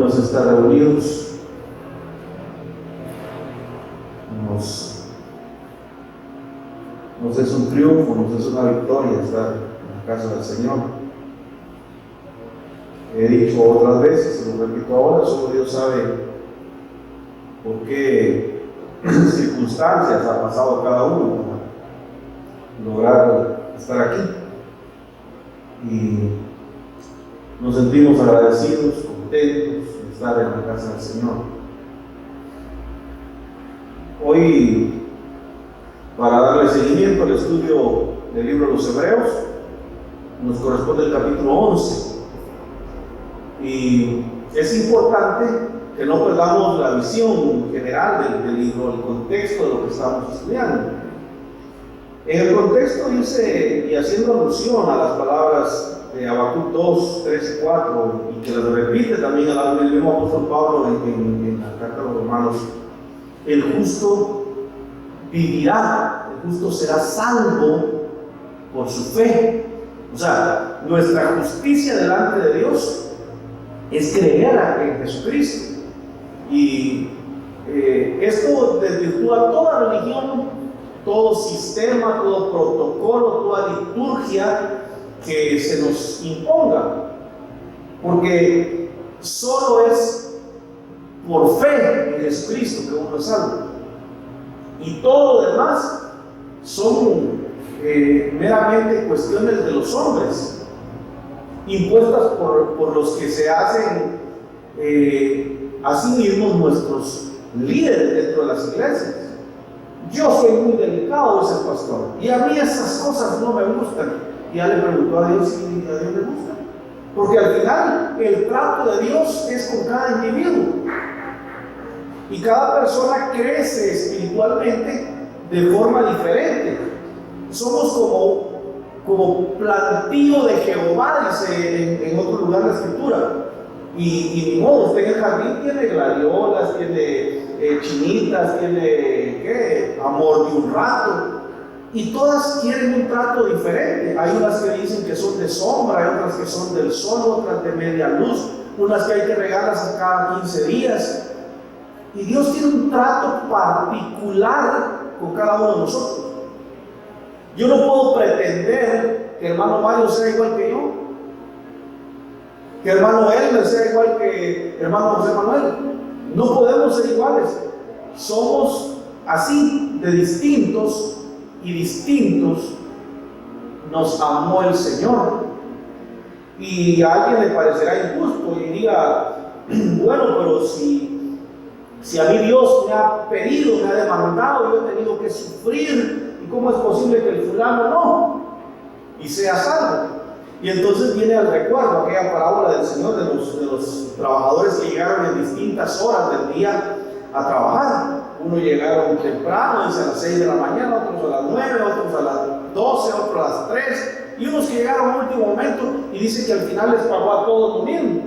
podemos estar reunidos. Nos es un triunfo, nos es una victoria estar en la casa del Señor. He dicho otras veces, y lo repito ahora, solo Dios sabe por qué circunstancias ha pasado cada uno para lograr estar aquí. Y nos sentimos agradecidos, contentos de estar en la casa del Señor. Hoy, para darle seguimiento al estudio del libro de los Hebreos, nos corresponde el capítulo 11. Y es importante que no perdamos la visión general del libro, el contexto de lo que estamos estudiando. En el contexto dice, y haciendo alusión a las palabras de Habacuc 2, 3 y 4, y que las repite también el mismo apóstol Pablo en la carta a los Romanos, el justo vivirá, el justo será salvo por su fe. O sea, nuestra justicia delante de Dios es creer en Jesucristo. Y esto desvirtúa toda religión, todo sistema, todo protocolo, toda liturgia que se nos imponga, porque solo es por fe en Jesucristo que uno es salvo. Y todo lo demás son meramente cuestiones de los hombres, impuestas por los que se hacen a sí mismos nuestros líderes dentro de las iglesias. Yo soy muy delicado, dice el pastor, y a mí esas cosas no me gustan. Y ya le preguntó a Dios si a Dios le gusta, porque al final el trato de Dios es con cada individuo. Y cada persona crece espiritualmente de forma diferente. Somos como plantío de Jehová, dice en otro lugar de la escritura. Y ni modo, usted en el jardín tiene gladiolas, tiene chinitas, tiene amor de un rato. Y todas quieren un trato diferente. Hay unas que dicen que son de sombra, hay otras que son del sol, otras de media luz, unas que hay que regarlas a cada 15 días. Y Dios tiene un trato particular con cada uno de nosotros. Yo no puedo pretender que hermano Mario sea igual que yo, que hermano Elmer sea igual que hermano José Manuel. No podemos ser iguales. Somos así de distintos, y distintos nos amó el Señor. Y a alguien le parecerá injusto y diga, bueno, pero si a mí Dios me ha pedido, me ha demandado, yo he tenido que sufrir, ¿y cómo es posible que el fulano no? Y sea salvo. Y entonces viene al recuerdo aquella parábola del Señor de los trabajadores que llegaron en distintas horas del día a trabajar. Unos llegaron temprano, dice a las 6 de la mañana, otros a las 9, otros a las 12, otros a las 3, y unos que llegaron al último momento, y dice que al final les pagó a todos lo mismo.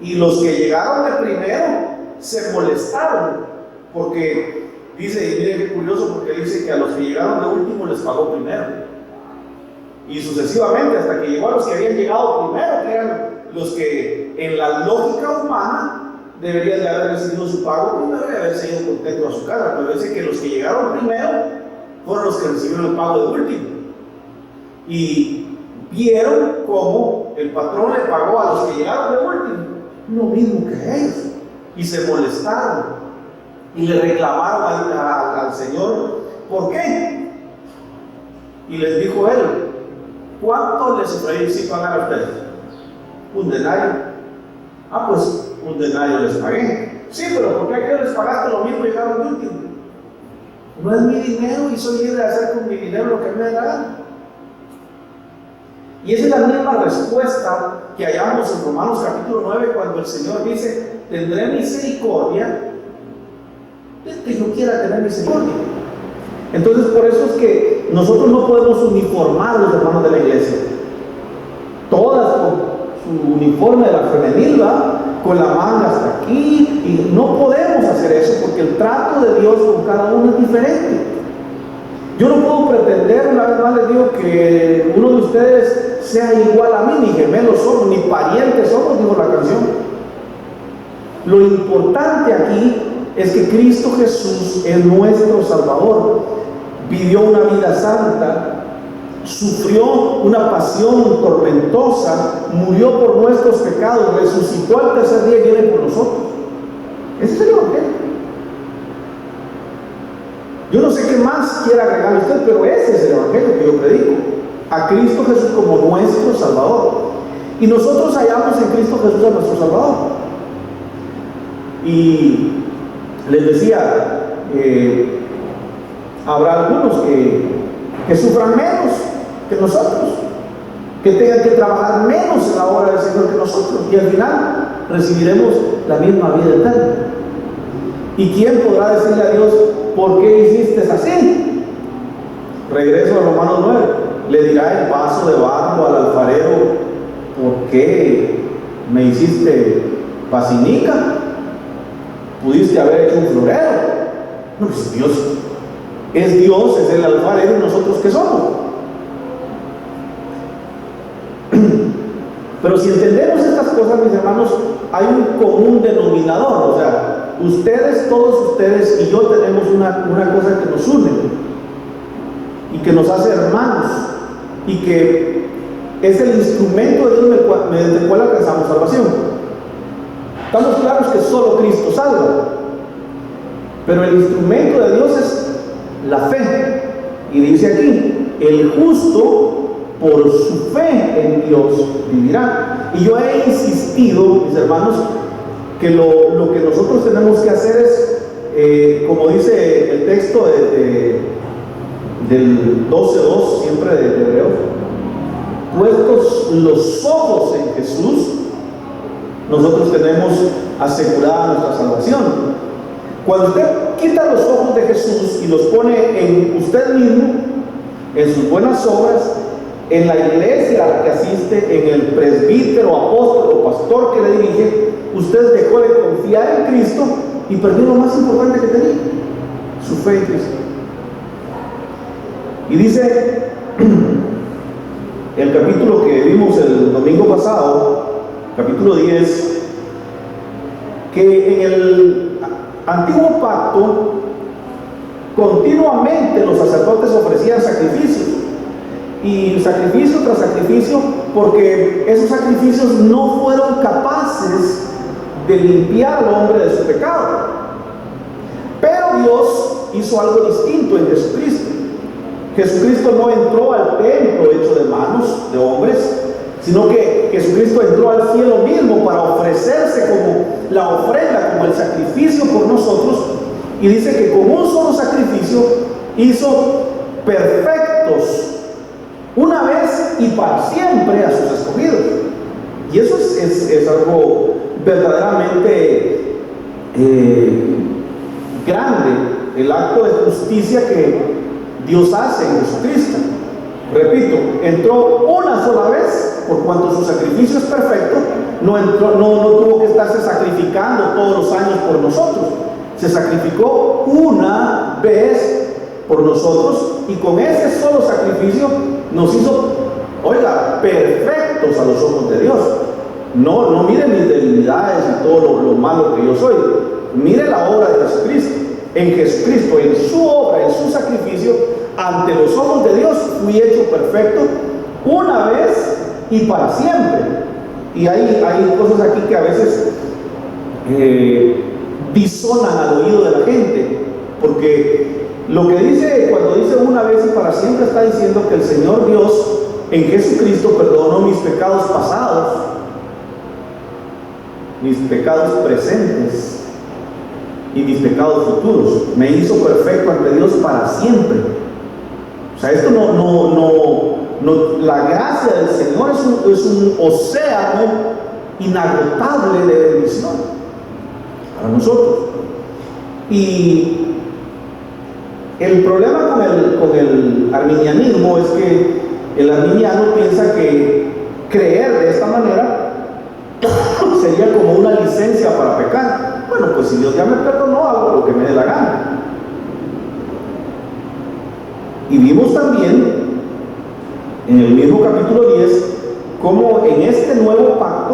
Y los que llegaron de primero se molestaron, porque dice, y miren qué curioso, porque dice que a los que llegaron de último les pagó primero. Y sucesivamente, hasta que llegó a los que habían llegado primero, que eran los que en la lógica humana deberían de haber recibido su pago primero y haberse ido contento a su casa. Pero dice que los que llegaron primero fueron los que recibieron el pago de último. Y vieron cómo el patrón le pagó a los que llegaron de último lo mismo que ellos, y se molestaron y le reclamaron al Señor ¿por qué? Y les dijo él, ¿cuánto les ofrecí pagar a ustedes? Un denario. Ah, pues un denario les pagué. Sí, pero ¿por qué aquellos les pagaste lo mismo y llegaron de último? No es mi dinero y soy libre de hacer con mi dinero lo que me dé la gana. Y esa es la misma respuesta que hallamos en Romanos capítulo 9, cuando el Señor dice, tendré misericordia del que yo quiera tener misericordia. Entonces, por eso es que nosotros no podemos uniformar a los hermanos de la iglesia, todas con su uniforme de la femenil, ¿va? Con la manga hasta aquí, y no podemos hacer eso porque el trato de Dios con cada uno es diferente. Yo no puedo pretender, una vez más les digo, que uno de ustedes sea igual a mí, ni gemelos somos, ni parientes somos, dijo la canción. Lo importante aquí es que Cristo Jesús es nuestro Salvador. Vivió una vida santa, sufrió una pasión tormentosa, murió por nuestros pecados, resucitó al tercer día y viene por nosotros. Ese es el Evangelio. Yo no sé qué más quiera agregar usted, pero ese es el Evangelio que yo predico. A Cristo Jesús como nuestro Salvador. Y nosotros hallamos en Cristo Jesús a nuestro Salvador. Y les decía, habrá algunos que sufran menos que nosotros, que tengan que trabajar menos en la obra del Señor que nosotros, y al final recibiremos la misma vida eterna. ¿Y quién podrá decirle a Dios, ¿por qué hiciste así? Regreso a Romanos 9. Le dirá el vaso de barro al alfarero, ¿por qué me hiciste pasinica? Pudiste haber hecho un florero. No, pues Dios es Dios, es el alfarero, y nosotros ¿qué somos? Pero si entendemos estas cosas, mis hermanos, hay un común denominador. O sea, ustedes, todos ustedes y yo tenemos una cosa que nos une y que nos hace hermanos, y que es el instrumento de Dios mediante el cual alcanzamos salvación. Estamos claros que solo Cristo salva, pero el instrumento de Dios es la fe. Y dice aquí, el justo por su fe en Dios vivirá. Y yo he insistido, mis hermanos, que lo que nosotros tenemos que hacer es, como dice el texto del 12:2, siempre de Hebreos, puestos los ojos en Jesús, nosotros tenemos asegurada nuestra salvación. Cuando usted quita los ojos de Jesús y los pone en usted mismo, en sus buenas obras, en la iglesia a la que asiste, en el presbítero, apóstol o pastor que le dirige, usted dejó de confiar en Cristo y perdió lo más importante que tenía, su fe en Cristo. Y dice el capítulo que vimos el domingo pasado, capítulo 10, que en el antiguo pacto continuamente los sacerdotes ofrecían sacrificios, y sacrificio tras sacrificio, porque esos sacrificios no fueron capaces de limpiar al hombre de su pecado. Pero Dios hizo algo distinto en Jesucristo. Jesucristo no entró al templo hecho de manos de hombres, sino que Jesucristo entró al cielo mismo para ofrecerse como la ofrenda, como el sacrificio por nosotros. Y dice que con un solo sacrificio hizo perfectos una vez y para siempre a sus escogidos. Y eso es algo verdaderamente grande, el acto de justicia que Dios hace en Jesucristo. Repito, entró una sola vez, por cuanto su sacrificio es perfecto. No tuvo que estarse sacrificando todos los años por nosotros. Se sacrificó una vez por nosotros, y con ese solo sacrificio nos hizo, oiga, perfectos a los ojos de Dios. No mire mis debilidades y todo lo malo que yo soy. Mire la obra de Jesucristo. En Jesucristo, en su obra, en su sacrificio, ante los ojos de Dios fui hecho perfecto una vez y para siempre. Y hay cosas aquí que a veces disonan al oído de la gente, porque lo que dice, cuando dice una vez y para siempre, está diciendo que el Señor Dios en Jesucristo perdonó mis pecados pasados, mis pecados presentes y mis pecados futuros. Me hizo perfecto ante Dios para siempre. O sea, esto la gracia del Señor es un océano inagotable de bendición para nosotros. Y el problema con el arminianismo es que el arminiano piensa que creer de esta manera sería como una licencia para pecar. Bueno, pues si Dios ya me perdonó, hago lo que me dé la gana. Y vimos también en el mismo capítulo 10 cómo en este nuevo pacto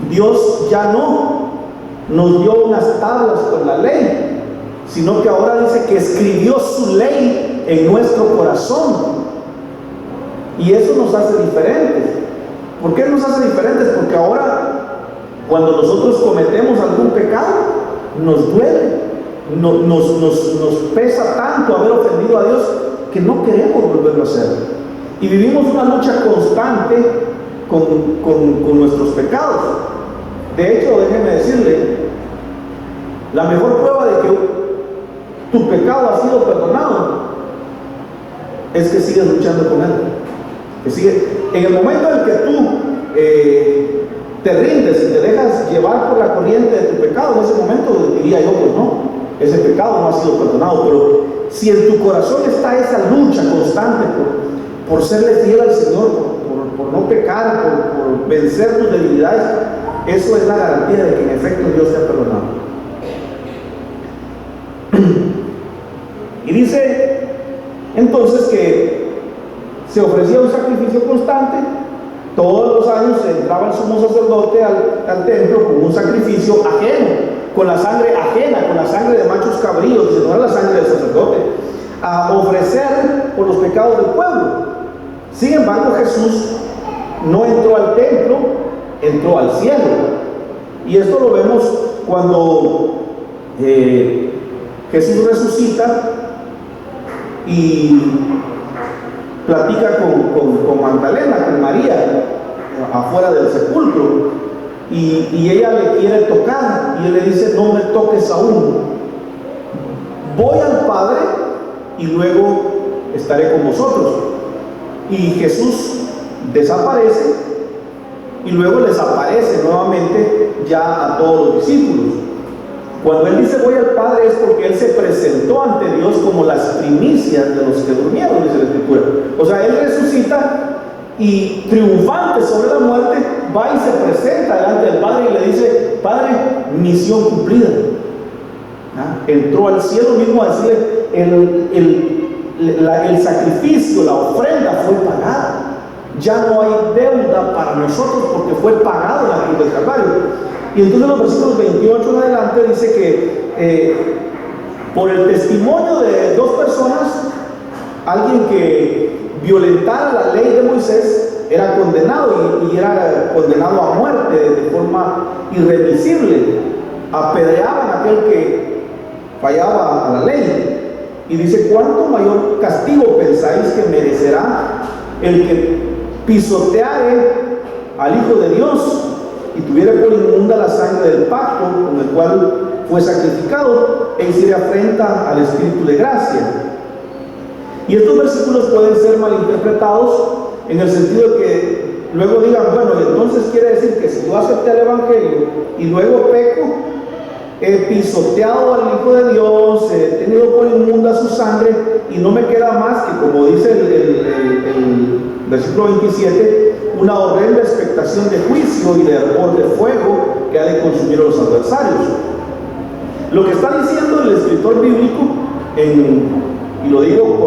Dios ya no nos dio unas tablas con la ley, sino que ahora dice que escribió su ley en nuestro corazón. Y eso nos hace diferentes. ¿Por qué nos hace diferentes? Porque ahora, cuando nosotros cometemos algún pecado, nos duele, nos pesa tanto haber ofendido a Dios que no queremos volverlo a hacer. Y vivimos una lucha constante con nuestros pecados. De hecho, déjeme decirle, la mejor prueba de que tu pecado ha sido perdonado es que sigues luchando con él. En el momento en que tú te rindes y te dejas llevar por la corriente de tu pecado, en ese momento diría yo, pues no, ese pecado no ha sido perdonado. Pero si en tu corazón está esa lucha constante por serle fiel al Señor, por no pecar, por vencer tus debilidades, eso es la garantía de que en efecto Dios te ha perdonado. Y dice entonces que se ofrecía un sacrificio constante. Todos los años entraba el sumo sacerdote al templo con un sacrificio ajeno, con la sangre ajena, con la sangre de machos cabríos, que no era la sangre del sacerdote, a ofrecer por los pecados del pueblo. Sin embargo, Jesús no entró al templo, entró al cielo. Y esto lo vemos cuando Jesús resucita y platica con Magdalena, con María, afuera del sepulcro, y ella le quiere tocar, y él le dice: no me toques aún, voy al Padre y luego estaré con vosotros. Y Jesús desaparece y luego les aparece nuevamente ya a todos los discípulos. Cuando él dice voy al Padre es porque él se presentó ante Dios como las primicias de los que durmieron, dice la Escritura. O sea, él resucita y triunfante sobre la muerte va y se presenta delante del Padre y le dice: Padre, misión cumplida. Entró al cielo mismo a decirle: el sacrificio, la ofrenda fue pagada. Ya no hay deuda para nosotros porque fue pagado en la cruz del Calvario. Y entonces en los versículos 28 en adelante dice que por el testimonio de dos personas, alguien que violentara la ley de Moisés era condenado, y era condenado a muerte de forma irremisible. Apedreaban a aquel que fallaba a la ley. Y dice: ¿cuánto mayor castigo pensáis que merecerá el que pisoteare al Hijo de Dios y tuviera por inmunda la sangre del pacto con el cual fue sacrificado, e hiciera afrenta al Espíritu de gracia? Y estos versículos pueden ser malinterpretados en el sentido de que luego digan: bueno, entonces quiere decir que si yo acepté el Evangelio y luego peco, he pisoteado al Hijo de Dios, he tenido por inmunda su sangre, y no me queda más que, como dice el versículo 27, una horrenda expectación de juicio y de hervor de fuego que ha de consumir a los adversarios. Lo que está diciendo el escritor bíblico, y lo digo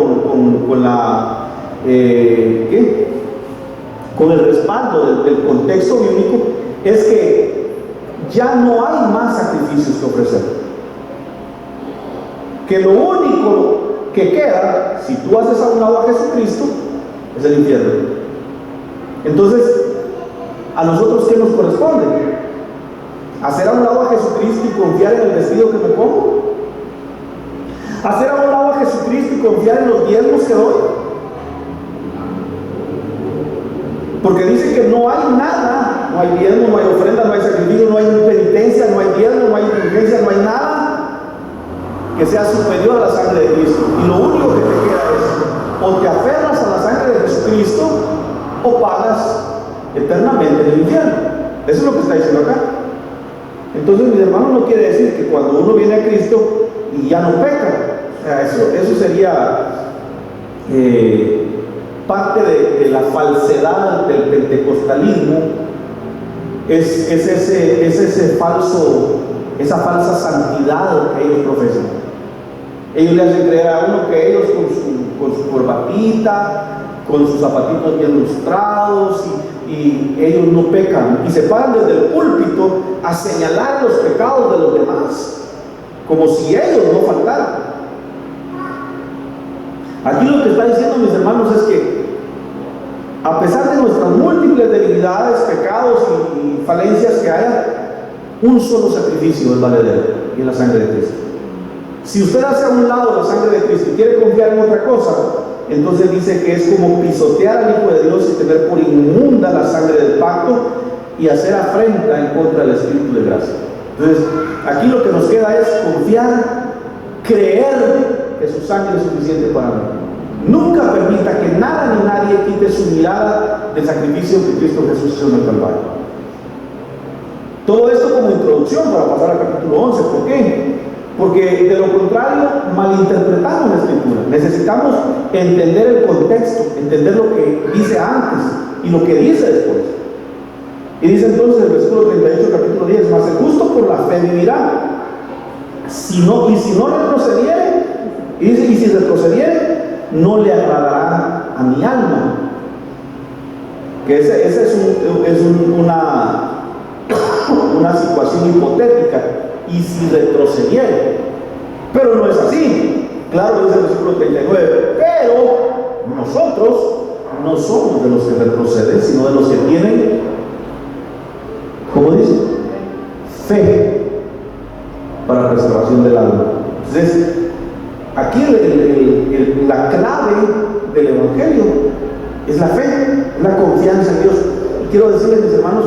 con el respaldo del contexto bíblico, es que ya no hay más sacrificios que ofrecer. Que lo único que queda, si tú haces a un lado a Jesucristo, es el infierno. Entonces, ¿a nosotros qué nos corresponde? ¿Hacer a un lado a Jesucristo y confiar en el vestido que me pongo? ¿Hacer a un lado a Jesucristo y confiar en los diezmos que doy? Porque dice que no hay nada, no hay diezmo, no hay ofrenda, no hay sacrificio, no hay penitencia, no hay diezmo, no hay indulgencia, no hay nada que sea superior a la sangre de Cristo. Y lo único que te queda es: o te aferras a la sangre de Jesucristo o pagas eternamente en el infierno. Eso es lo que está diciendo acá. Entonces, mis hermanos, no quiere decir que cuando uno viene a Cristo y ya no peca. O sea, eso sería parte de la falsedad del pentecostalismo. Es ese falso, esa falsa santidad que ellos profesan. Ellos le hacen creer a uno que ellos con su corbatita, con sus zapatitos bien lustrados y ellos no pecan y se paran desde el púlpito a señalar los pecados de los demás como si ellos no faltaran. Aquí lo que está diciendo, mis hermanos, es que a pesar de nuestras múltiples debilidades, pecados y falencias que haya, un solo sacrificio es valedero, y es la sangre de Cristo. Si usted hace a un lado la sangre de Cristo y quiere confiar en otra cosa, entonces dice que es como pisotear al Hijo de Dios y tener por inmunda la sangre del pacto y hacer afrenta en contra del Espíritu de gracia. Entonces, aquí lo que nos queda es confiar, creer que su sangre es suficiente para mí. Nunca permita que nada ni nadie quite su mirada del sacrificio que Cristo Jesús hizo en el Calvario. Todo esto como introducción para pasar al capítulo 11. ¿Por qué? Porque de lo contrario malinterpretamos la Escritura. Necesitamos entender el contexto, entender lo que dice antes y lo que dice después. Y dice entonces el versículo 38, capítulo 10: mas el justo por la fe vivirá. Y si no retrocediere, y dice, y si retrocediere, no le agradará a mi alma. Que esa es una situación hipotética. Y si retrocediere, pero no es así. Claro, dice el versículo 39, pero nosotros no somos de los que retroceden, sino de los que tienen, ¿cómo dice? Fe para preservación del alma. Entonces, aquí la clave del Evangelio es la fe, es la confianza en Dios. Y quiero decirles, mis hermanos,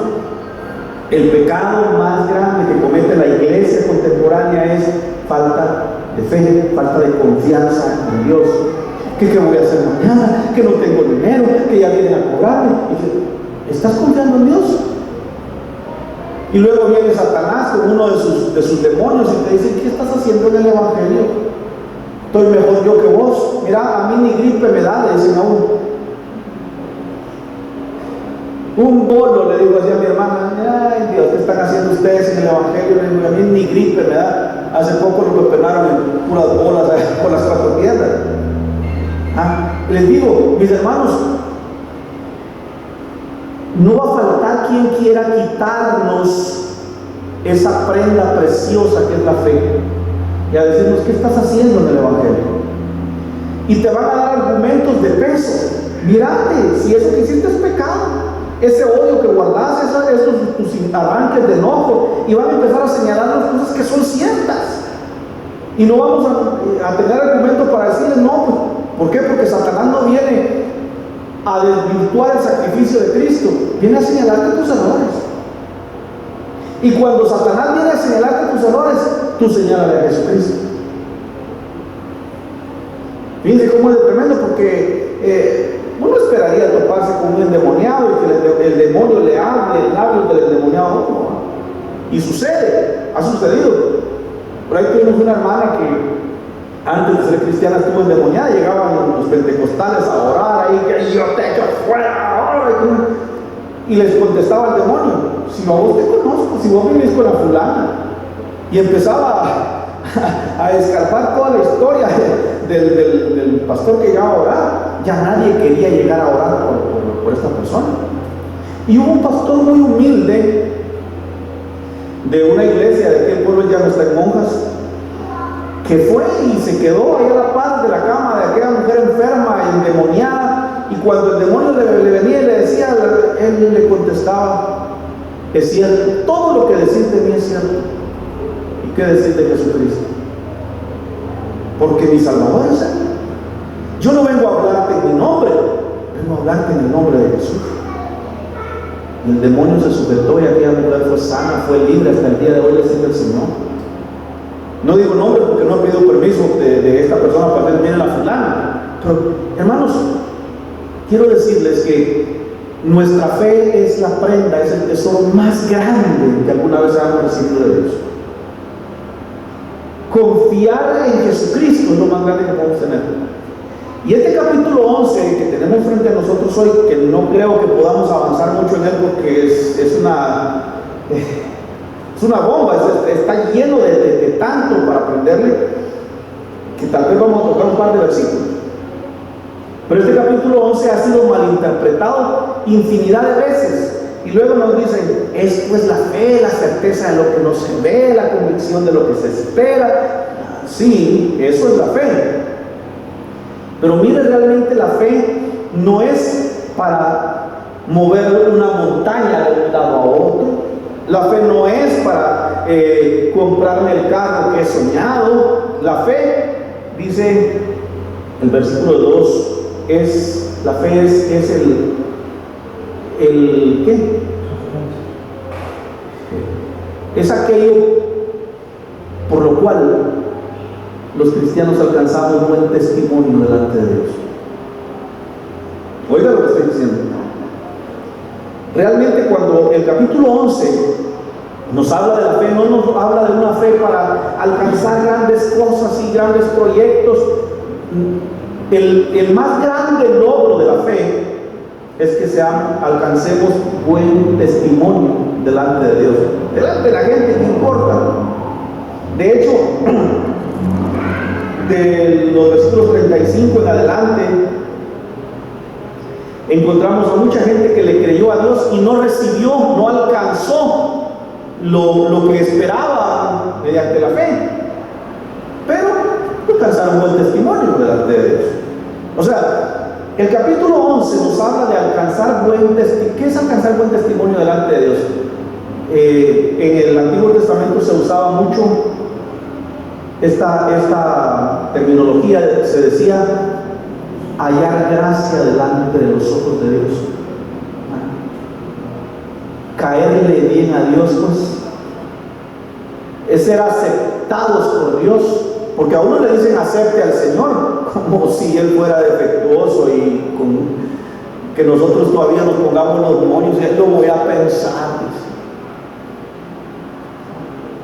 el pecado más grande que comete la iglesia contemporánea es falta de fe, falta de confianza en Dios. ¿Qué voy a hacer mañana? Que no tengo dinero, que ya vienen a cobrarme. ¿Estás confiando en Dios? Y luego viene Satanás con uno de sus demonios y te dice: ¿qué estás haciendo en el Evangelio? Estoy mejor yo que vos. Mira, a mí ni gripe me da, le dicen a uno. Un bolo, le digo así a mi hermana: ay Dios, ¿qué están haciendo ustedes en el Evangelio? Le digo: a mí ni gripe me da. Hace poco lo penaron en puras bolas por las 4 piedras. Les digo, mis hermanos, no va a faltar quien quiera quitarnos esa prenda preciosa que es la fe y a decirnos: ¿qué estás haciendo en el Evangelio? Y te van a dar argumentos de peso. Mírate, si eso que hiciste es pecado, ese odio que guardas, esos tus arranques de enojo, y van a empezar a señalar las cosas que son ciertas. Y no vamos a tener argumento para decirles no. ¿Por qué? Porque Satanás no viene a desvirtuar el sacrificio de Cristo, viene a señalarte tus errores. Y cuando Satanás viene a señalarte tus errores, tú señálale a Jesucristo. Fíjense cómo es tremendo, porque uno esperaría toparse con un endemoniado y que el demonio le hable el labio del endemoniado, ¿no? Y sucede, ha sucedido. Por ahí tuvimos una hermana que antes de ser cristiana estuvo endemoniada. Llegaban los pentecostales a orar ahí: que yo te echo fuera. Y les contestaba el demonio: si a vos te conozco, si vos vivís con la fulana. Y empezaba a escarpar toda la historia del pastor que llegaba a orar. Ya nadie quería llegar a orar por esta persona. Y hubo un pastor muy humilde de una iglesia de aquel pueblo, ya no está en Monjas, que fue y se quedó ahí a la par de la cama de aquella mujer enferma, endemoniada. Y cuando el demonio le venía y le decía, él le contestaba: es cierto, todo lo que decís de mí es cierto. ¿Y qué decís de Jesucristo? Porque mi Salvador es Él. Yo no vengo a hablarte en mi nombre, vengo a hablarte en el nombre de Jesús. Y el demonio se sujetó y aquella mujer fue sana, fue libre. Hasta el día de hoy le sirve el Señor. No digo nombre porque no he pedido permiso de esta persona para que viene la fulana. Pero, hermanos, quiero decirles que nuestra fe es la prenda, es el tesoro más grande que alguna vez hayamos recibido de Dios. Confiar en Jesucristo es lo más grande que podemos tener. Y este capítulo 11 que tenemos frente a nosotros hoy, que no creo que podamos avanzar mucho en él porque es una bomba, está lleno de tanto para aprenderle, que tal vez vamos a tocar un par de versículos. Pero este capítulo 11 ha sido malinterpretado infinidad de veces. Y luego nos dicen, es pues la fe, la certeza de lo que no se ve, la convicción de lo que se espera. Sí, eso es la fe. Pero mire, realmente la fe no es para mover una montaña de un lado a otro. La fe no es para comprarme el carro que he soñado. La fe, dice el versículo 2, la fe es el ¿qué? Es aquello por lo cual los cristianos alcanzamos buen testimonio delante de Dios. Oiga lo que estoy diciendo. Realmente cuando el capítulo 11 nos habla de la fe, no nos habla de una fe para alcanzar grandes cosas y grandes proyectos. El más grande logro de la fe es que alcancemos buen testimonio delante de Dios, delante de la gente que importa. De hecho, de los versículos 35 en adelante, encontramos a mucha gente que le creyó a Dios y no recibió, no alcanzó lo que esperaba mediante la fe, pero alcanzaron buen testimonio delante de Dios. O sea, el capítulo 11 nos habla de alcanzar buen testimonio. ¿Qué es alcanzar buen testimonio delante de Dios? En el Antiguo Testamento se usaba mucho esta terminología, se decía hallar gracia delante de los ojos de Dios, caerle bien a Dios, pues es ser aceptados por Dios, porque a uno le dicen acepte al Señor como si Él fuera defectuoso y que nosotros todavía nos pongamos los demonios y Él lo voy a pensar.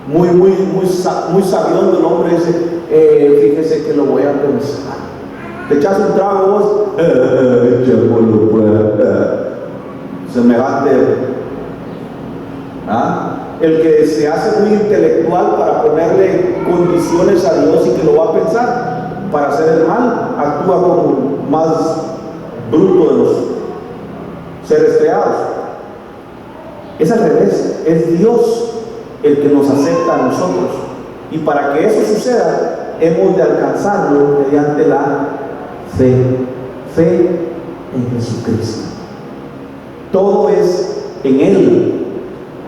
Muy sabiendo el hombre dice, fíjese que lo voy a pensar. Te echas un trago vos, semejante. El que se hace muy intelectual para ponerle condiciones a Dios y que lo va a pensar para hacer el mal, actúa como más bruto de los seres creados. Es al revés, es Dios el que nos acepta a nosotros, y para que eso suceda hemos de alcanzarlo mediante la fe en Jesucristo. Todo es en Él,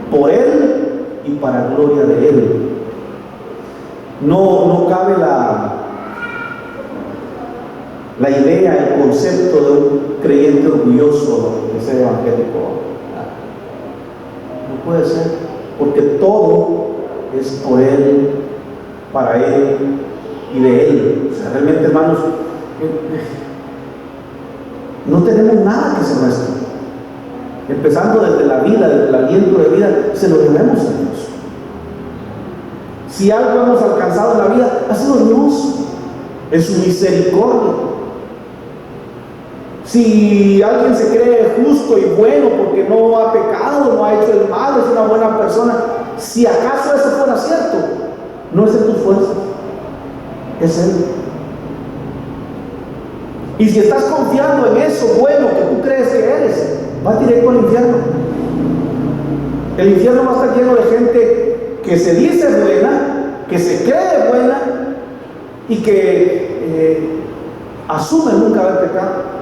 por Él y para gloria de Él. No cabe la idea, el concepto de un creyente orgulloso de ser evangélico. No puede ser, porque todo es por Él, para Él y de Él. O sea, realmente, hermanos, no tenemos nada que ser nuestro. Empezando desde la vida, desde el aliento de vida, se lo debemos a Dios. Si algo hemos alcanzado en la vida, ha sido Dios, en su misericordia. Si alguien se cree justo y bueno porque no ha pecado, no ha hecho el mal, es una buena persona, si acaso eso fuera cierto, no es en tus fuerzas, es Él. Y si estás confiando en eso bueno que tú crees que eres, vas directo al infierno. El infierno va a estar lleno de gente que se dice buena, que se cree buena y que asume nunca haber pecado.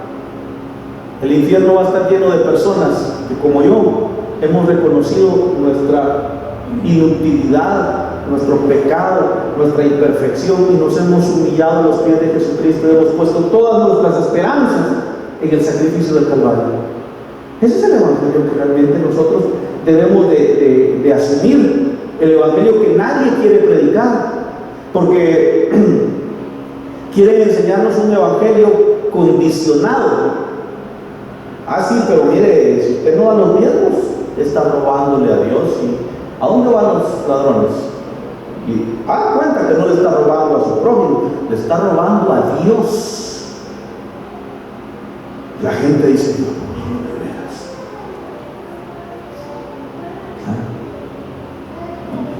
El infierno va a estar lleno de personas que, como yo, hemos reconocido nuestra inutilidad, nuestro pecado, nuestra imperfección, y nos hemos humillado a los pies de Jesucristo y hemos puesto todas nuestras esperanzas en el sacrificio del Calvario. Ese es el evangelio que realmente nosotros debemos de asumir, el evangelio que nadie quiere predicar, porque quieren enseñarnos un evangelio condicionado. Sí, pero mire, si usted no da los diezmos, está robándole a Dios. ¿Y a dónde van los ladrones? Y haga cuenta que no le está robando a su prójimo, le está robando a Dios. La gente dice, no, de veras.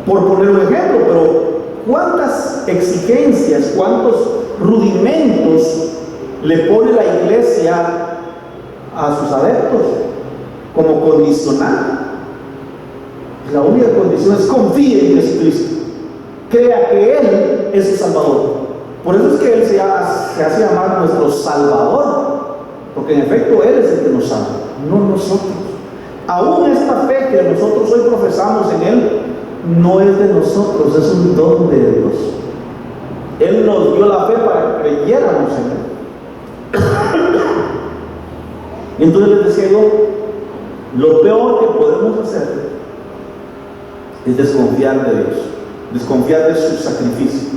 Por poner un ejemplo, pero ¿cuántas exigencias, cuántos rudimentos le pone la iglesia a sus adeptos como condicional. La única condición es confíe en Jesucristo, crea que Él es su Salvador. Por eso es que Él se hace llamar nuestro Salvador, porque en efecto Él es el que nos salva, no nosotros. Aún esta fe que nosotros hoy profesamos en Él no es de nosotros, es un don de Dios. Él nos dio la fe para que creyéramos en Él. Y entonces les decía yo, lo peor que podemos hacer es desconfiar de Dios, desconfiar de su sacrificio.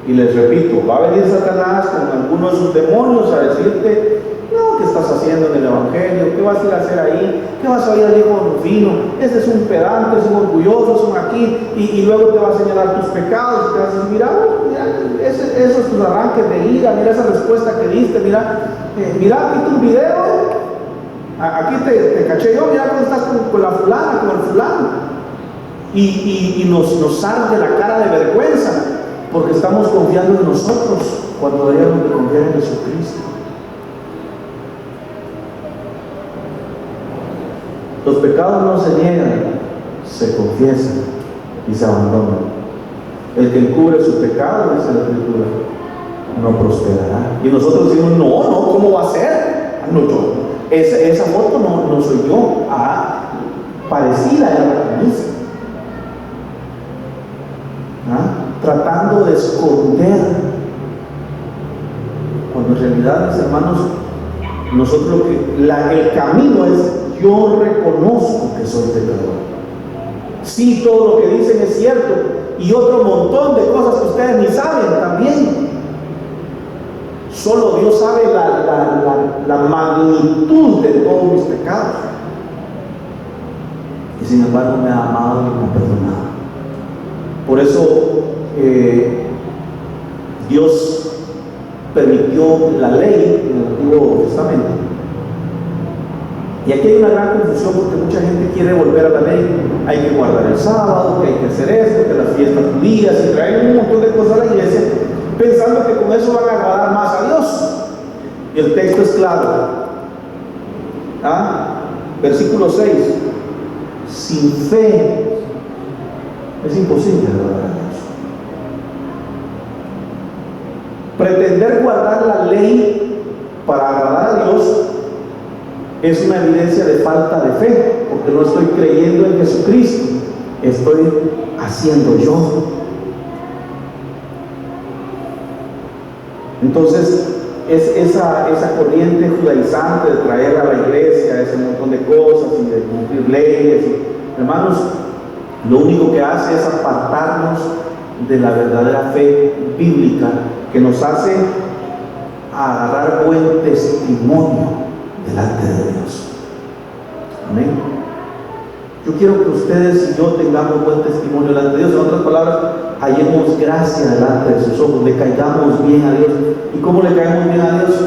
Y les repito, va a venir Satanás con algunos de sus demonios a decirte: no, ¿qué estás haciendo en el Evangelio? ¿Qué vas a ir a hacer ahí? ¿Qué vas a ir al hijo Rufino? Este es un pedante, es un orgulloso, es un aquí, y luego te va a señalar tus pecados, y te vas a decir: mira, esos tus arranques de ira, mira esa respuesta que diste, mira aquí tu video, aquí te caché yo, mira cuando estás con la fulana, con el fulano. Y nos arde la cara de vergüenza, porque estamos confiando en nosotros cuando deberíamos de confiar en Jesucristo. Los pecados no se niegan, se confiesan y se abandonan. El que encubre su pecado, dice la Escritura, no prosperará. Y nosotros decimos: no, ¿cómo va a ser? No, esa foto no soy yo. Parecida era la que hice. Tratando de esconder, cuando en realidad, mis hermanos, nosotros el camino es: yo reconozco que soy pecador. Sí, todo lo que dicen es cierto, y otro montón de cosas que ustedes ni saben también. Solo Dios sabe la magnitud de todos mis pecados, y sin embargo me ha amado y me ha perdonado. Por eso Dios permitió la ley en el Antiguo Testamento. Y aquí hay una gran confusión, porque mucha gente quiere volver a la ley. Hay que guardar el sábado, que hay que hacer esto, que las fiestas judías, y traen un montón de cosas a la iglesia, pensando que con eso van a agradar más a Dios. Y el texto es claro. Versículo 6: sin fe es imposible agradar a Dios. Pretender guardar la ley para agradar a Dios es una evidencia de falta de fe, porque no estoy creyendo en Jesucristo, estoy haciendo yo. Entonces, es esa corriente judaizante de traer a la iglesia ese montón de cosas y de cumplir leyes. Hermanos, lo único que hace es apartarnos de la verdadera fe bíblica, que nos hace agarrar buen testimonio delante de Dios. Amén. Yo quiero que ustedes y yo tengamos buen testimonio delante de Dios. En otras palabras, hallemos gracia delante de sus ojos, le caigamos bien a Dios. ¿Y cómo le caemos bien a Dios?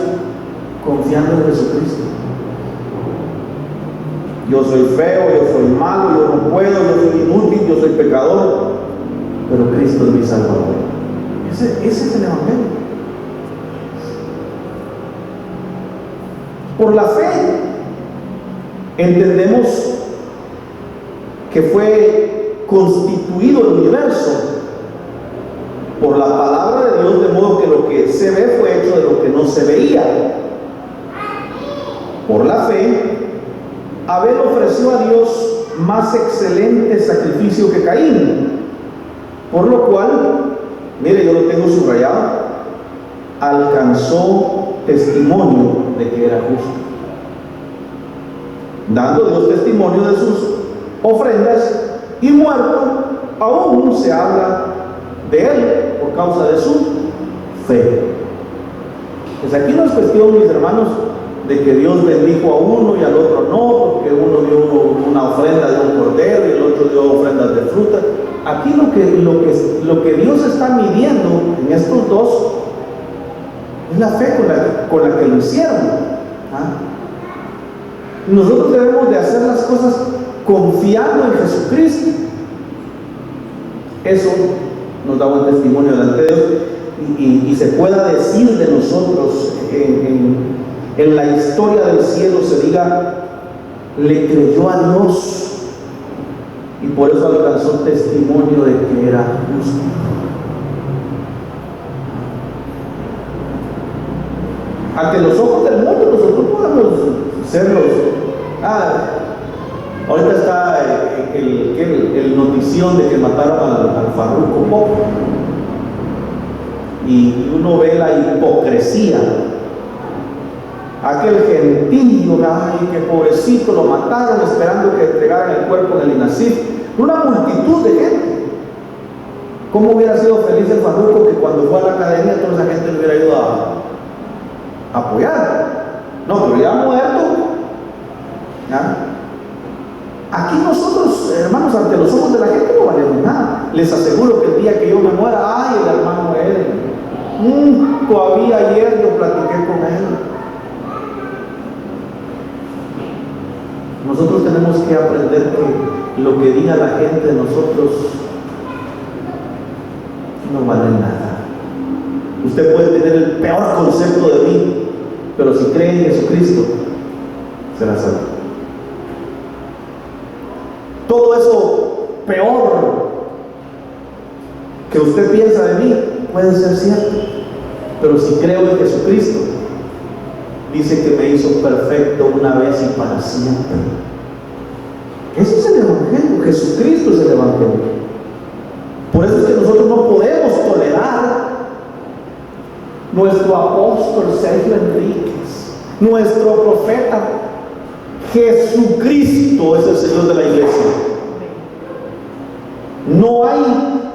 Confiando en Jesucristo. Yo soy feo, yo soy malo, yo no puedo, yo soy inútil, yo soy pecador, pero Cristo es mi Salvador. Ese es el Evangelio. Por la fe entendemos que fue constituido el universo por la palabra de Dios, de modo que lo que se ve fue hecho de lo que no se veía. Por la fe, Abel ofreció a Dios más excelente sacrificio que Caín, por lo cual, mire, yo lo tengo subrayado, alcanzó testimonio de que era justo, dando Dios testimonio de sus ofrendas, y muerto aún se habla de él por causa de su fe. Pues aquí no es cuestión, mis hermanos, de que Dios bendijo a uno y al otro no, porque uno dio una ofrenda de un cordero y el otro dio ofrendas de fruta. Aquí lo que Dios está midiendo en estos dos es la fe con la que lo hicieron. Nosotros debemos de hacer las cosas confiando en Jesucristo. Eso nos da buen testimonio delante de Dios. y se pueda decir de nosotros en la historia del cielo, se diga, le creyó a Dios y por eso alcanzó testimonio de que era justo. Ante los ojos del mundo nosotros podemos ser ahorita está el notición de que mataron al Farruko Pop, y uno ve la hipocresía. Aquel gentío, ay, que pobrecito, lo mataron esperando que entregaran el cuerpo en el INASIF. Una multitud de gente. ¿Cómo hubiera sido feliz el Farruko que cuando fue a la academia toda esa gente le hubiera ido a apoyar? No, pero ya muerto. ¿Ya? Aquí nosotros, hermanos, ante los ojos de la gente no valemos nada. Les aseguro que el día que yo me muera, ay, el hermano él, todavía ayer yo platiqué con él. Nosotros tenemos que aprender que lo que diga la gente de nosotros no vale nada. Usted puede tener el peor concepto de mí, pero si cree en Jesucristo, será salvo. Todo eso peor que usted piensa de mí puede ser cierto, pero si creo en Jesucristo, dice que me hizo perfecto una vez y para siempre. Eso es el Evangelio. Jesucristo es el Evangelio. Por eso es que nosotros no podemos tolerar nuestro apóstol Sergio Enríquez, nuestro profeta. Jesucristo es el Señor de la iglesia. No hay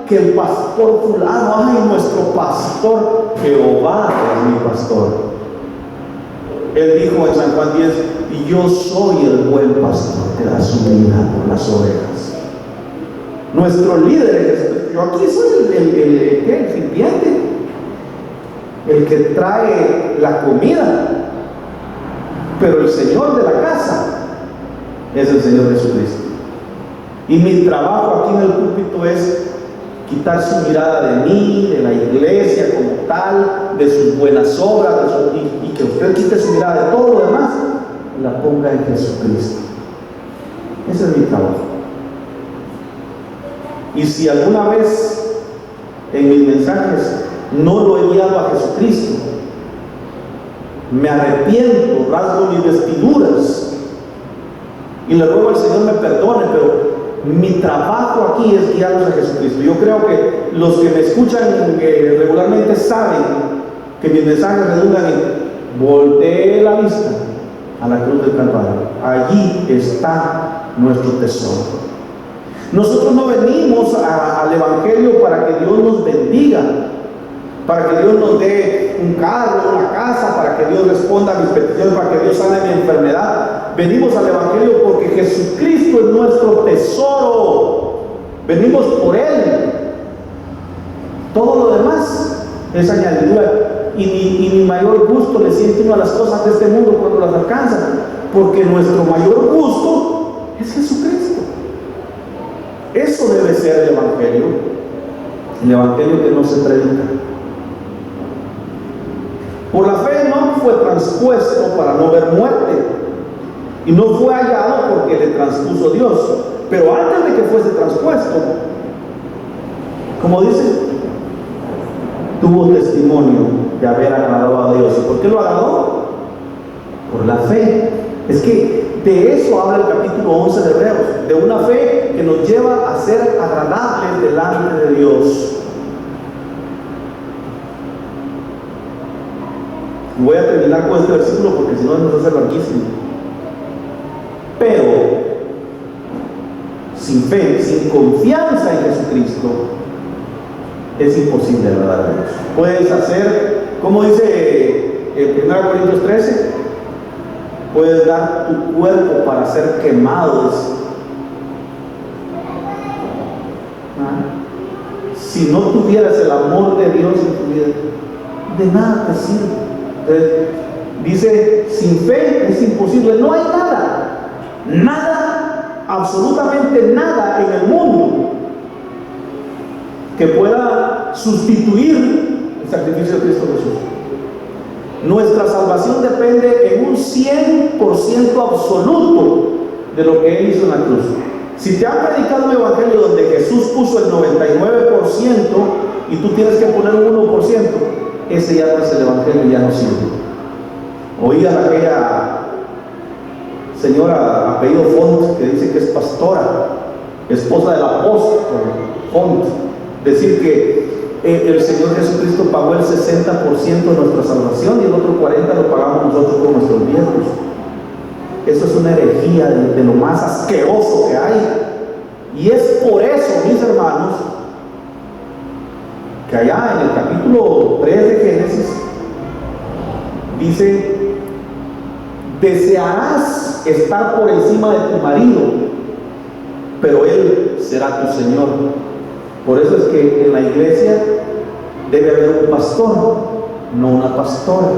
que el pastor fulano, ay, nuestro pastor, Jehová es mi pastor. Él dijo en San Juan 10, y yo soy el buen pastor que da su vida por las ovejas. Nuestro líder es Jesucristo. Yo aquí soy el sirviente, el que trae la comida, pero el Señor de la casa es el Señor Jesucristo. Y mi trabajo aquí en el púlpito es quitar su mirada de mí, de la iglesia como tal, de sus buenas obras, y que usted quite su mirada de todo lo demás y la ponga en Jesucristo. Ese es mi trabajo. Y si alguna vez en mis mensajes no lo he guiado a Jesucristo, me arrepiento, rasgo mis vestiduras y le ruego al Señor me perdone, pero mi trabajo aquí es guiarlos a Jesucristo. Yo creo que los que me escuchan regularmente saben que mis mensajes redundan en voltee la vista a la cruz del Calvario. Allí está nuestro tesoro. Nosotros no venimos al Evangelio para que Dios nos bendiga, para que Dios nos dé un carro, una casa, para que Dios responda a mis peticiones, para que Dios sane mi enfermedad. Venimos al Evangelio porque Jesucristo es nuestro tesoro. Venimos por Él. Todo lo demás es añadidura. Y mi mayor gusto le siente uno a las cosas de este mundo cuando las alcanza, porque nuestro mayor gusto es Jesucristo. Eso debe ser el Evangelio que no se predica. Por la fe no fue transpuesto para no ver muerte, y no fue hallado porque le transpuso Dios. Pero antes de que fuese transpuesto, como dice, tuvo testimonio de haber agradado a Dios. ¿Y por qué lo agradó? Por la fe. Es que de eso habla el capítulo 11 de Hebreos, de una fe que nos lleva a ser agradables delante de Dios. Voy a terminar con este versículo porque si no nos hace larguísimo. Pero sin fe, sin confianza en Jesucristo, es imposible agradar a Dios. Puedes hacer, como dice en 1 Corintios 13, puedes dar tu cuerpo para ser quemados. Si no tuvieras el amor de Dios en tu vida, de nada te sirve. Entonces, dice, sin fe es imposible. No hay nada, absolutamente nada en el mundo que pueda sustituir sacrificio de Cristo Jesús. Nuestra salvación depende en un 100% absoluto de lo que Él hizo en la cruz. Si te han predicado un evangelio donde Jesús puso el 99% y tú tienes que poner un 1%, ese ya no es el evangelio, ya no sirve. Oí a aquella señora apellido Font, que dice que es pastora, esposa del apóstol Font, decir que el Señor Jesucristo pagó el 60% de nuestra salvación y el otro 40% lo pagamos nosotros con nuestros diezmos. Eso es una herejía de lo más asqueroso que hay. Y es por eso, mis hermanos, que allá en el capítulo 3 de Génesis dice: desearás estar por encima de tu marido, pero él será tu Señor. Por eso es que en la iglesia debe haber un pastor, no una pastora,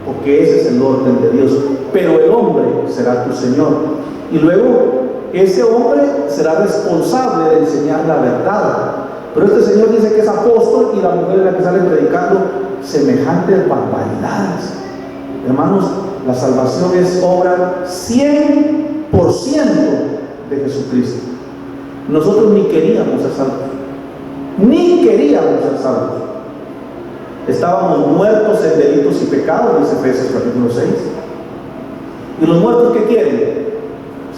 porque ese es el orden de Dios. Pero el hombre será tu Señor, y luego ese hombre será responsable de enseñar la verdad. Pero este señor dice que es apóstol y la mujer es la que sale predicando semejantes barbaridades. Hermanos, la salvación es obra 100% de Jesucristo. Nosotros ni queríamos ser salvos, ni queríamos ser salvos. Estábamos muertos en delitos y pecados, dice Efesios capítulo 6. ¿Y los muertos qué quieren?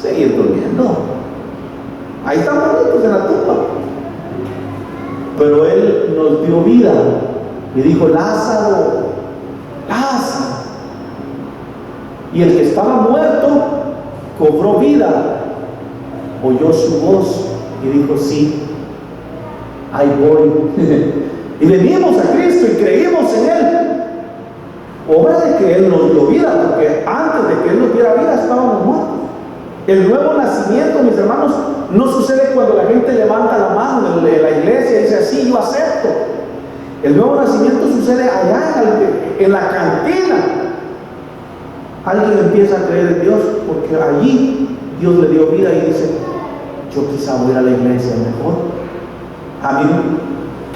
Seguir durmiendo. Ahí están bonitos en la tumba. Pero Él nos dio vida y dijo: Lázaro, Lázaro. Y el que estaba muerto cobró vida, oyó su voz y dijo: sí, ahí voy. Y venimos a Cristo y creímos en Él. Obra de que Él nos dio vida, porque antes de que Él nos diera vida estábamos muertos. El nuevo nacimiento, mis hermanos, no sucede cuando la gente levanta la mano de la iglesia y dice: así, yo acepto. El nuevo nacimiento sucede allá en la cantina. Alguien empieza a creer en Dios porque allí Dios le dio vida y dice: yo quizá voy a ir a la iglesia mejor. A mí,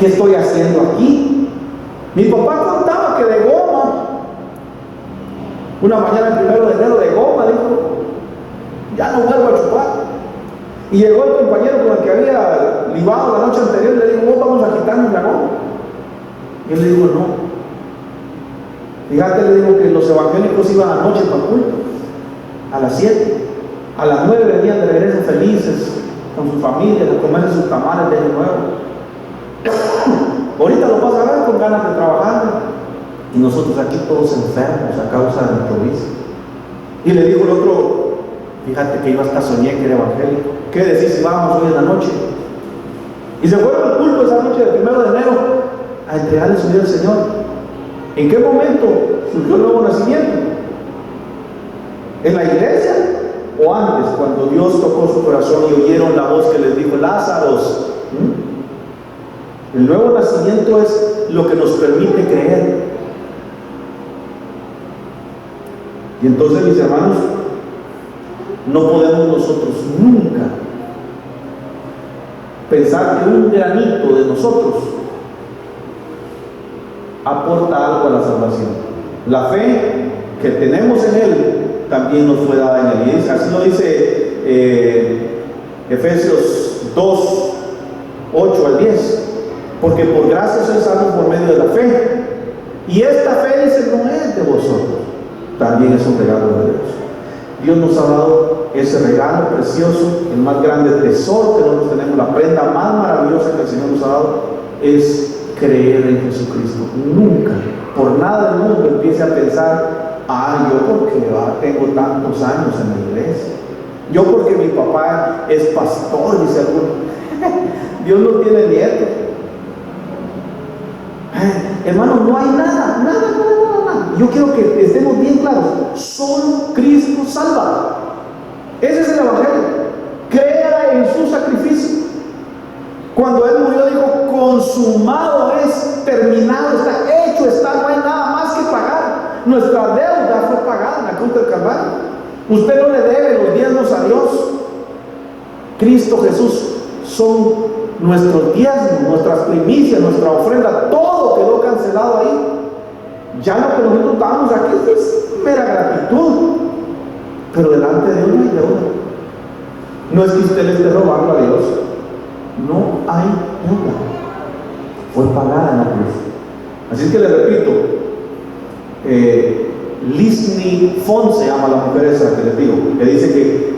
¿qué estoy haciendo aquí? Mi papá contaba que de goma, una mañana el 1 de enero, de goma, dijo: ya no vuelvo a chupar. Y llegó el compañero con el que había libado la noche anterior y le dijo: vamos a quitarnos la goma. Y él le dijo: no. Fíjate, le digo que los evangélicos iban anoche para el culto, a las 7, a las 9 venían de regreso felices con sus familias a comer sus tamales de año nuevo. Ahorita lo vas a ver con ganas de trabajar, y nosotros aquí todos enfermos a causa de nuestro vicio. Y le dijo el otro: fíjate que yo hasta soñé que era evangélico. ¿Qué decís si vamos hoy en la noche? Y se fueron al culto esa noche del 1 de enero a entregarle su vida al Señor. ¿En qué momento surgió el nuevo nacimiento? ¿En la iglesia o antes, cuando Dios tocó su corazón y oyeron la voz que les dijo: Lázaro? El nuevo nacimiento es lo que nos permite creer. Y entonces, mis hermanos, no podemos nosotros nunca pensar que un granito de nosotros aporta algo a la salvación. La fe que tenemos en Él también nos fue dada en Él. Así lo dice Efesios 2, 8 al 10. Porque por gracia sois salvos por medio de la fe. Y esta fe, dice, no es de vosotros, también es un regalo de Dios. Dios nos ha dado ese regalo precioso, el más grande tesoro que nosotros tenemos, la prenda más maravillosa que el Señor nos ha dado, es creer en Jesucristo. Nunca, por nada del mundo, empiece a pensar: yo porque tengo tantos años en la iglesia, yo porque mi papá es pastor, dice alguno. Dios no tiene nietos. Hermano, no hay nada. Yo quiero que estemos bien claros: solo Cristo salva. Ese es el evangelio. Crea en su sacrificio. Cuando Él murió dijo: consumado es, terminado está, hecho está, no hay nada más que pagar. Nuestra deuda fue pagada en la cruz del Calvario. Usted no le debe los diezmos a Dios. Cristo Jesús son nuestros diezmos, nuestras primicias, nuestra ofrenda, todo quedó cancelado ahí. Ya lo que nosotros damos aquí es mera gratitud, pero delante de Dios no hay deuda. No es que usted le esté robando a Dios, no hay deuda, fue pagada en la cruz. Así es que le repito, Lisni Fon se llama la mujer esa que les digo, que dice que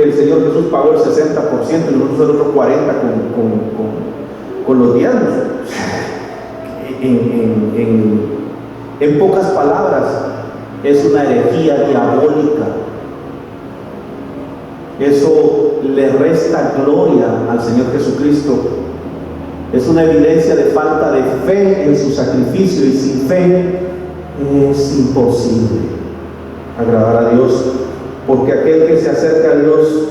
el Señor Jesús pagó el 60% y nosotros el otro 40% con los diezmos. En pocas palabras, es una herejía diabólica. Eso le resta gloria al Señor Jesucristo. Es una evidencia de falta de fe en su sacrificio, y sin fe es imposible agradar a Dios, porque aquel que se acerca a Dios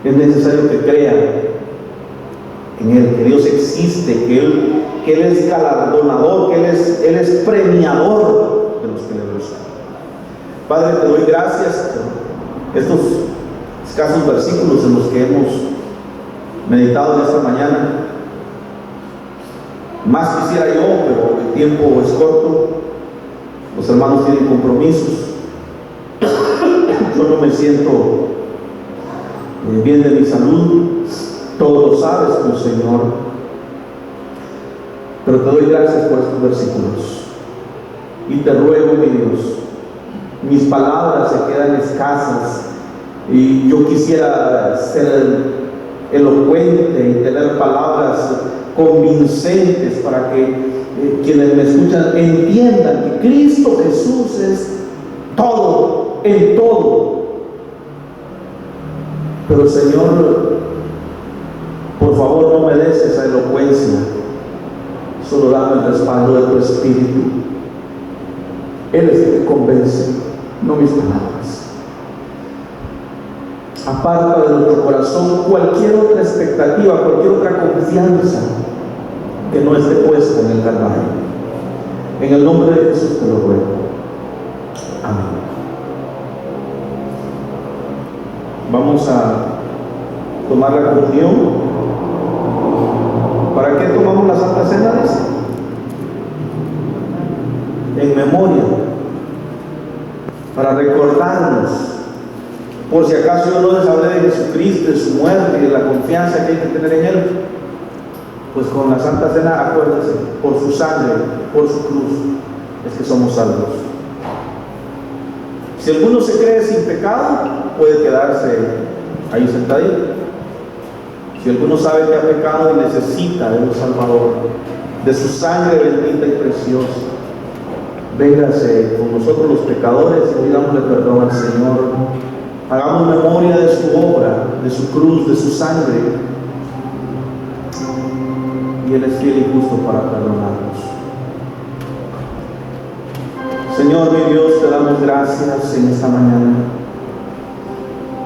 es necesario que crea en Él, que Dios existe, que Él es galardonador, que Él es premiador de los que le buscan. Padre, te doy gracias por estos escasos versículos en los que hemos meditado en esta mañana. Más quisiera yo, pero el tiempo es corto, los hermanos tienen compromisos, yo no me siento bien de mi salud, todo lo sabes tú, Señor, pero te doy gracias por estos versículos y te ruego, mi Dios, mis palabras se quedan escasas y yo quisiera ser elocuente y tener palabras convincentes para que quienes me escuchan entiendan que Cristo Jesús es todo, en todo. Pero Señor, por favor no me des esa elocuencia, solo dame el respaldo de tu Espíritu. Él es el que convence, no mis palabras. Aparta de nuestro corazón cualquier otra expectativa, cualquier otra confianza que no esté puesta en el Calvario. En el nombre de Jesús te lo ruego. Amén. Vamos a tomar la comunión. ¿Para qué tomamos la Santa Cena? En memoria, para recordarnos. Por si acaso yo no les hablé de Jesucristo, de su muerte y de la confianza que hay que tener en Él, pues con la Santa Cena acuérdense, por su sangre, por su cruz, es que somos salvos. Si alguno se cree sin pecado, puede quedarse ahí sentadito. Si alguno sabe que ha pecado y necesita de un Salvador, de su sangre bendita y preciosa, véngase con nosotros los pecadores y pidámosle perdón al Señor. Hagamos memoria de su obra, de su cruz, de su sangre, y Él es fiel y justo para perdonarnos. Señor mi Dios, te damos gracias en esta mañana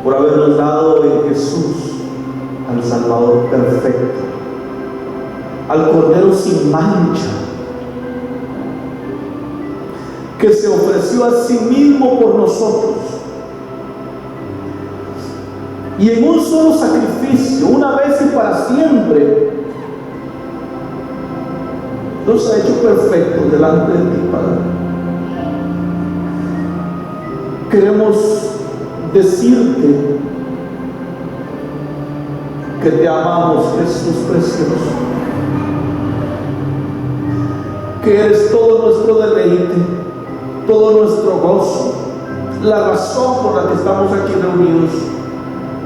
por habernos dado en Jesús al Salvador perfecto, al Cordero sin mancha, que se ofreció a sí mismo por nosotros, y en un solo sacrificio, una vez y para siempre, nos ha hecho perfectos delante de ti, Padre. Queremos decirte que te amamos, Jesús precioso, que eres todo nuestro deleite, todo nuestro gozo, la razón por la que estamos aquí reunidos.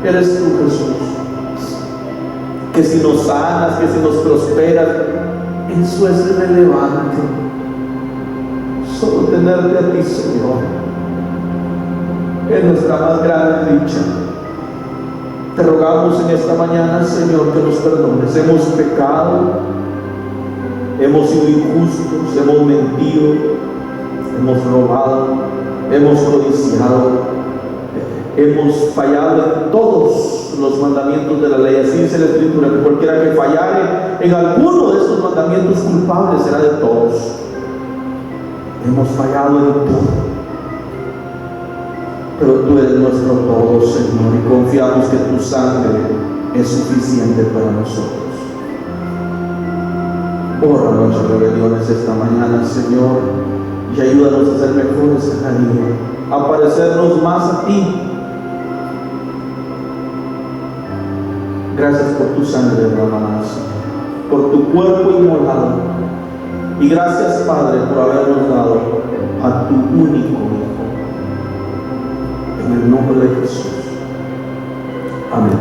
Eres tú, Jesús, que si nos sanas, que si nos prosperas, eso es irrelevante. Solo tenerte a ti, Señor, es nuestra más grande dicha. Te rogamos en esta mañana, Señor, que nos perdones. Hemos pecado, hemos sido injustos, hemos mentido, hemos robado, hemos codiciado, hemos fallado en todos los mandamientos de la ley. Así dice la Escritura, que cualquiera que fallare en alguno de estos mandamientos, culpable será de todos. Hemos fallado en todo, pero tú eres nuestro todo, Señor, y confiamos que tu sangre es suficiente para nosotros. Borra nuestras rebeliones esta mañana, Señor, y ayúdanos a ser mejores cada día, a parecernos más a ti. Gracias por tu sangre derramada, por tu cuerpo inmolado, y gracias, Padre, por habernos dado a tu único Hijo. En el nombre de Jesús. Amén.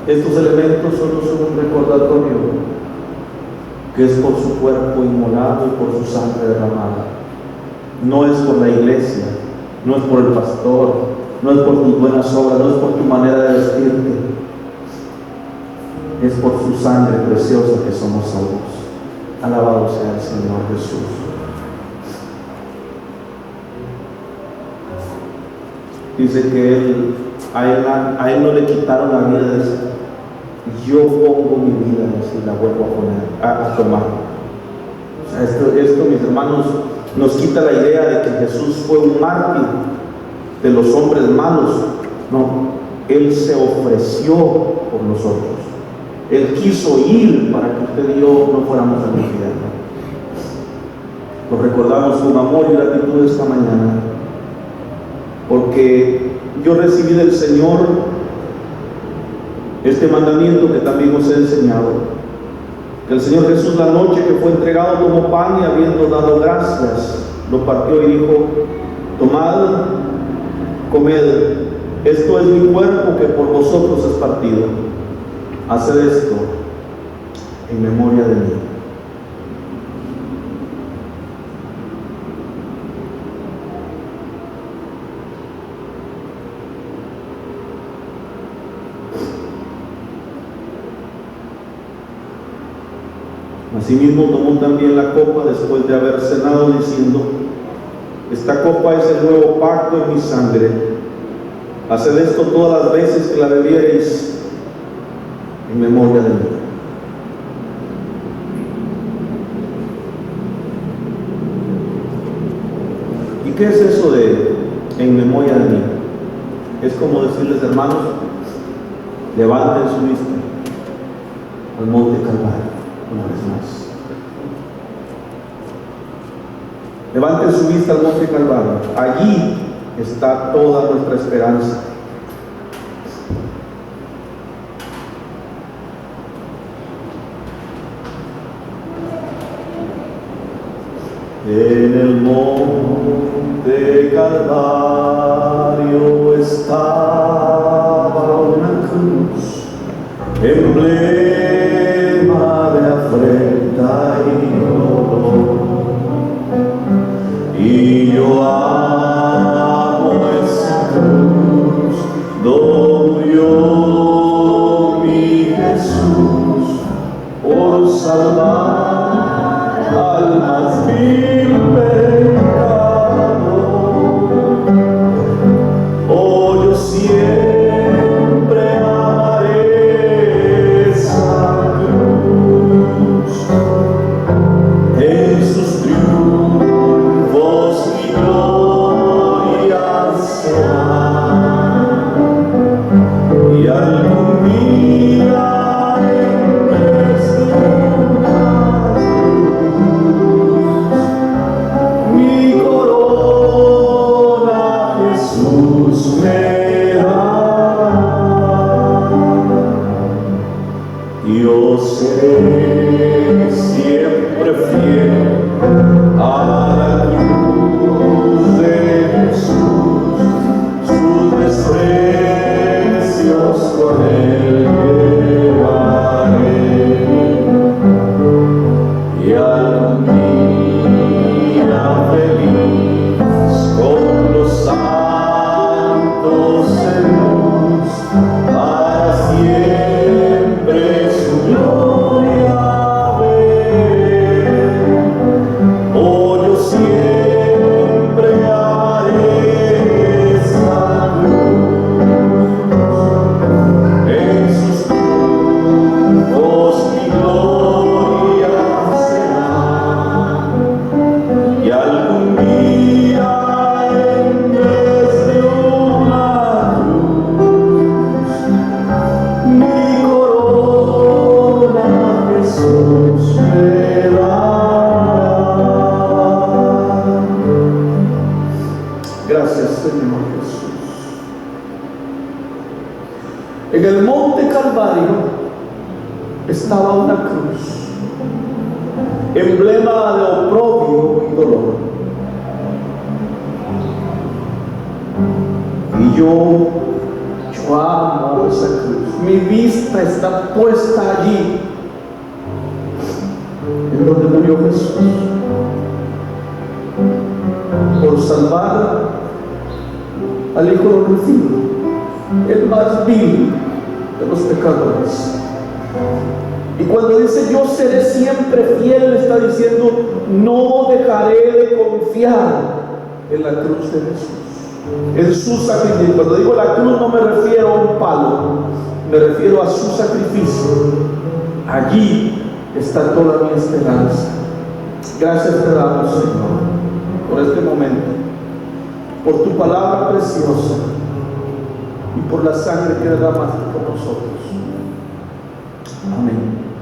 Estos elementos solo son un recordatorio que es por su cuerpo inmolado y por su sangre derramada. No es por la iglesia, no es por el pastor, no es por tus buenas obras, no es por tu manera de vestirte. Es por su sangre preciosa que somos salvos. Alabado sea el Señor Jesús. Dice que a él no le quitaron la vida de sí. Yo pongo mi vida y la vuelvo a tomar. O sea, esto, mis hermanos, nos quita la idea de que Jesús fue un mártir de los hombres malos. No, Él se ofreció por nosotros. Él quiso ir para que usted y yo no fuéramos al infierno. Lo recordamos con amor y gratitud esta mañana, porque yo recibí del Señor este mandamiento que también os he enseñado. Que el Señor Jesús, la noche que fue entregado, tomó pan y habiendo dado gracias, lo partió y dijo: tomad, comed, esto es mi cuerpo que por vosotros es partido. Haced esto en memoria de mí. Asimismo tomó también la copa después de haber cenado, diciendo: esta copa es el nuevo pacto en mi sangre. Haced esto todas las veces que la bebiereis en memoria de mí. ¿Y qué es eso de en memoria de mí? Es como decirles, hermanos, levanten su vista al monte Calvario. Una vez más, levanten su vista al monte Calvario. Allí está toda nuestra esperanza. En el monte Calvario estaba una cruz, emblema de afrenta y dolor. Y yo amo esa cruz, donde murió mi Jesús por salvar al más vil pecador. Oh, yo siempre amaré esa cruz, en sus triunfos mi gloria será, y algún día yo seré siempre fiel a la cruz de Jesús, sus desprecios con él llevaré, y algún día feliz con los santos en luz, para siempre su gloria ver. En el monte Calvario estaba una cruz, emblema de oprobio y dolor. Y yo amo esa cruz. Mi vista está puesta allí, en donde murió Jesús, por salvar al Hijo nacido, el más vil de los pecadores. Y cuando dice yo seré siempre fiel, está diciendo no dejaré de confiar en la cruz de Jesús, en su sacrificio. Cuando digo la cruz no me refiero a un palo, me refiero a su sacrificio. Allí está toda mi esperanza. Gracias te damos, Señor, por este momento, por tu palabra preciosa y por la sangre que derramaste por nosotros. Amén.